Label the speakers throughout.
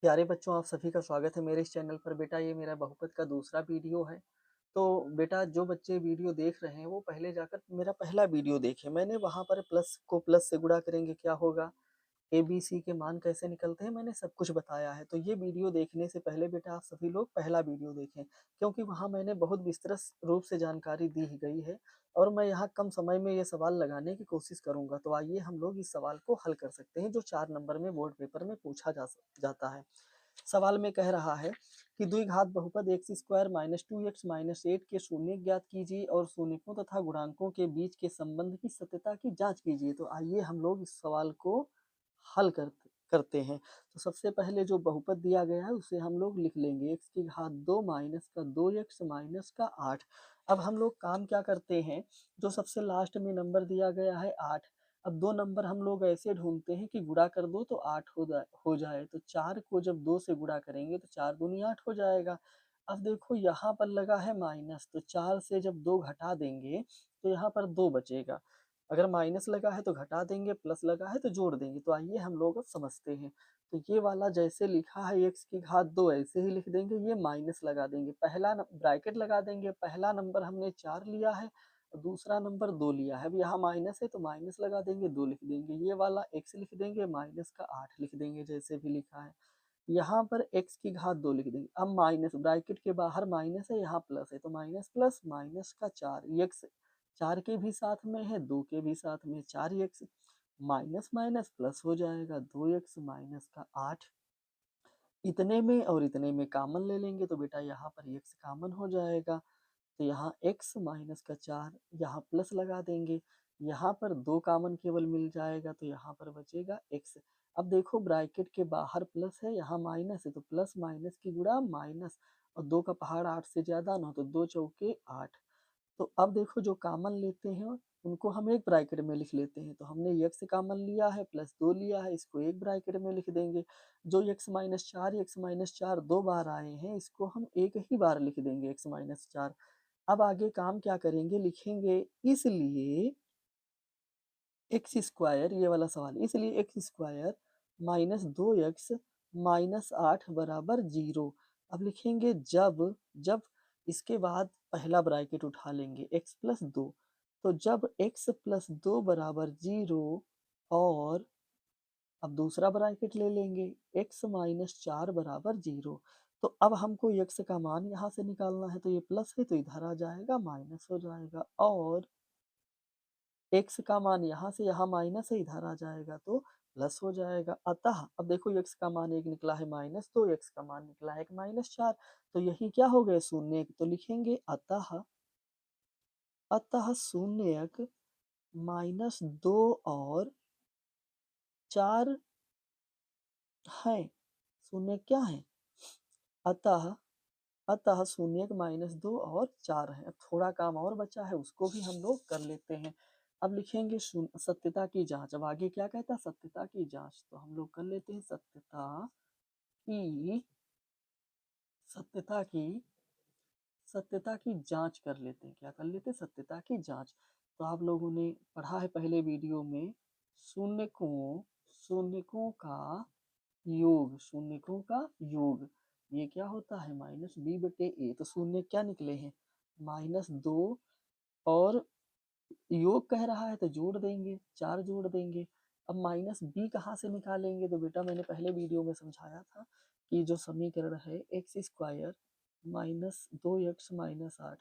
Speaker 1: प्यारे बच्चों, आप सभी का स्वागत है मेरे इस चैनल पर। बेटा, ये मेरा बहुपद का दूसरा वीडियो है। तो बेटा, जो बच्चे वीडियो देख रहे हैं वो पहले जाकर मेरा पहला वीडियो देखें। मैंने वहाँ पर प्लस को प्लस से गुणा करेंगे क्या होगा, एबीसी के मान कैसे निकलते हैं, मैंने सब कुछ बताया है। तो ये वीडियो देखने से पहले बेटा आप सभी लोग पहला वीडियो देखें, क्योंकि वहाँ मैंने बहुत विस्तृत रूप से जानकारी दी ही गई है और मैं यहाँ कम समय में ये सवाल लगाने की कोशिश करूंगा। तो आइए हम लोग इस सवाल को हल कर सकते हैं, जो 4 नंबर में बोर्ड पेपर में पूछा जाता है। सवाल में कह रहा है कि द्विघात बहुपद x square minus 2x minus 8 के शून्य ज्ञात कीजिए और शून्यकों तथा गुणांकों के बीच के संबंध की सत्यता की जांच कीजिए। तो आइए हम लोग इस सवाल को हल करते हैं। तो सबसे पहले जो बहुपद दिया गया है उसे हम लोग लिख लेंगे, एक्स की घात 2 माइनस का 2x माइनस का 8। अब हम लोग काम क्या करते हैं, जो सबसे लास्ट में नंबर दिया गया है 8। अब दो नंबर हम लोग ऐसे ढूंढते हैं कि गुणा कर दो तो 8 हो जाए। तो 4 को जब 2 से गुणा करेंगे तो 4 दूनी 8 हो जाएगा। अब देखो यहाँ पर लगा है माइनस, तो 4 से जब 2 घटा देंगे तो यहाँ पर 2 बचेगा। अगर माइनस लगा है तो घटा देंगे, प्लस लगा है तो जोड़ देंगे। तो आइए हम लोग अब समझते हैं। तो ये वाला जैसे लिखा है एक्स की घात 2 ऐसे ही लिख देंगे, ये माइनस लगा देंगे, पहला ब्रैकेट लगा देंगे। पहला नंबर हमने 4 लिया है, दूसरा नंबर 2 लिया है। अब यहाँ माइनस है तो माइनस लगा देंगे, 2 लिख देंगे। ये वाला x लिख देंगे, माइनस का 8 लिख देंगे जैसे भी लिखा है। यहाँ पर x की घात 2 लिख देंगे। अब माइनस, ब्रैकेट के बाहर माइनस है, यहाँ प्लस है, तो माइनस प्लस माइनस का 4 x 4 के भी साथ में है, 2 के भी साथ में 4x, माइनस माइनस प्लस हो जाएगा 2x माइनस का 8। इतने में और इतने में कामन ले लेंगे तो बेटा यहाँ पर x कामन हो जाएगा। तो यहाँ x माइनस का 4, यहाँ प्लस लगा देंगे। यहाँ पर 2 कामन केवल मिल जाएगा तो यहाँ पर बचेगा x। अब देखो ब्रैकेट के बाहर प्लस है, यहाँ माइनस है, तो प्लस माइनस की गुणा माइनस, और 2 का पहाड़ 8 से ज्यादा ना, तो 2 चौके 8। तो अब देखो जो कामन लेते हैं उनको हम एक ब्रैकेट में लिख लेते हैं। तो हमने x कामन लिया है, प्लस 2 लिया है, इसको एक ब्रैकेट में लिख देंगे। जो x माइनस चार 2 बार आए हैं, इसको हम एक ही बार लिख देंगे, x माइनस 4। अब आगे काम क्या करेंगे, लिखेंगे इसलिए एक्स स्क्वायर, ये वाला सवाल, इसलिए x square minus 2x minus 8 बराबर 0। अब लिखेंगे जब, जब इसके बाद पहला ब्रैकेट उठा लेंगे x प्लस 2। तो जब x प्लस 2 बराबर 0, और अब दूसरा ब्रैकेट ले लेंगे x माइनस 4 बराबर 0। तो अब हमको x का मान यहाँ से निकालना है, तो ये प्लस है तो इधर आ जाएगा, माइनस हो जाएगा, और x का मान यहाँ से यहाँ माइनस है, इधर आ जाएगा तो प्लस हो जाएगा। अतः अब देखो x का मान एक निकला है माइनस 2, x का मान निकला है एक माइनस 4। तो यही क्या हो गए, शून्य। तो लिखेंगे अतः, अतः शून्यक माइनस 2 और 4 है। शून्य क्या है, अतः, अतः शून्य माइनस 2 और 4 है। अब थोड़ा काम और बचा है, उसको भी हम लोग कर लेते हैं। अब लिखेंगे सत्यता की जांच। अब आगे क्या कहता है, सत्यता की जांच। तो हम लोग कर लेते हैं की सत्यता की सत्यता की जांच कर लेते हैं। क्या कर लेते हैं, सत्यता की जांच। तो आप लोगों ने पढ़ा है पहले वीडियो में, शून्यकों शून्यकों का योग, शून्यकों का योग, ये क्या होता है, माइनस बी बटे ए। तो शून्य क्या निकले हैं, माइनस 2, और योग कह रहा है तो जोड़ देंगे, 4 जोड़ देंगे। अब माइनस बी कहाँ से निकालेंगे, तो बेटा मैंने पहले वीडियो में समझाया था कि जो समीकरण है x square minus 2x minus 8,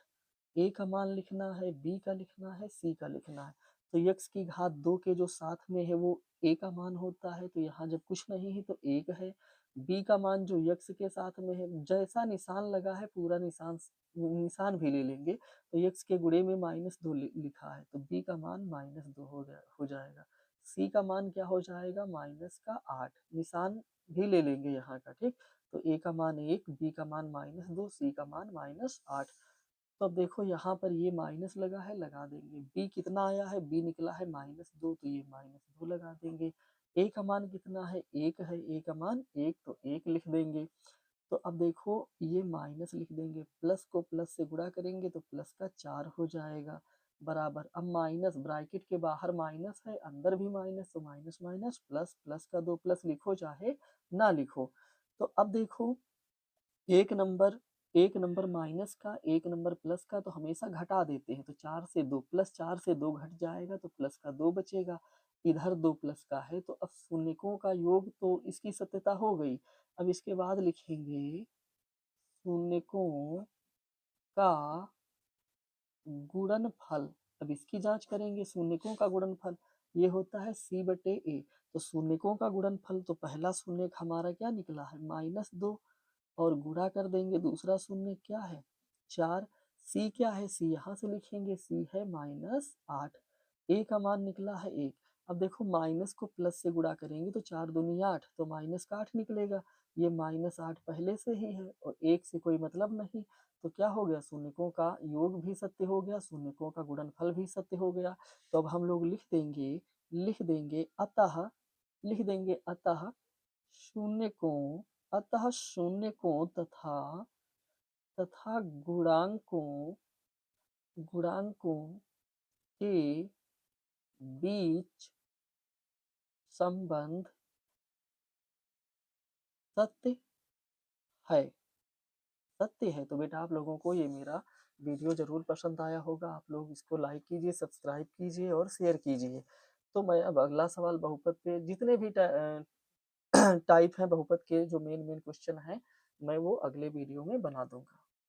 Speaker 1: ए का मान लिखना है, बी का लिखना है, सी का लिखना है। तो x की घात 2 के जो साथ में है वो a का मान होता है, तो यहाँ जब कुछ नहीं है तो 1 है। b का मान जो x के साथ में है, जैसा निशान लगा है पूरा निशान निशान भी ले लेंगे। तो x के गुणे में माइनस 2 लिखा है, तो b का मान माइनस 2 हो जाएगा। c का मान क्या हो जाएगा, माइनस का 8, निशान भी ले लेंगे यहाँ का, ठीक। तो a का मान 1, b का मान माइनस 2, c का मान माइनस 8। तो अब देखो यहाँ पर ये माइनस लगा है, लगा देंगे। b कितना आया है, b निकला है माइनस 2, तो ये माइनस 2 लगा देंगे। a का मान कितना है, 1 है, a का मान 1, तो 1 लिख देंगे। तो अब देखो ये माइनस लिख देंगे, प्लस को प्लस से गुणा करेंगे तो प्लस का 4 हो जाएगा, बराबर। अब माइनस, ब्रैकेट के बाहर माइनस है, अंदर भी माइनस, तो माइनस माइनस प्लस, प्लस का 2 प्लस लिखो चाहे ना लिखो। तो अब देखो, एक नंबर एक नंबर माइनस का, एक नंबर प्लस का तो हमेशा घटा देते हैं। तो 4 से 2 प्लस 4 से 2 घट जाएगा तो प्लस का 2 बचेगा। इधर 2 प्लस का है तो अब शून्यकों का योग तो इसकी सत्यता हो गई। अब इसके बाद लिखेंगे शून्यकों का गुणनफल। अब इसकी जांच करेंगे, शून्यकों का गुणनफल ये होता है c/a। तो शून्यकों का गुणनफल तो पहला शून्य हमारा क्या निकला है -2 और गुणा कर देंगे दूसरा शून्य क्या है 4। c क्या है, c यहाँ से लिखेंगे, c है -8। a का मान निकला है 1। अब देखो माइनस को प्लस से गुणा करेंगे तो 4 दूनी 8 तो माइनस का 8 निकलेगा। ये -8 पहले से ही है और 1 से कोई मतलब नहीं। तो क्या हो गया, शून्यकों का योग भी सत्य हो गया, शून्यकों का गुणनफल भी सत्य हो गया। तो अब हम लोग लिख देंगे शून्यकों शून्यकों तथा गुणांकों के बीच संबंध सत्य है। सत्य है। तो बेटा आप लोगों को ये मेरा वीडियो जरूर पसंद आया होगा। आप लोग इसको लाइक कीजिए, सब्सक्राइब कीजिए और शेयर कीजिए। तो मैं अब अगला सवाल बहुपद के जितने भी टाइप हैं बहुपद के जो मेन मेन क्वेश्चन हैं, मैं वो अगले वीडियो में बना दूंगा।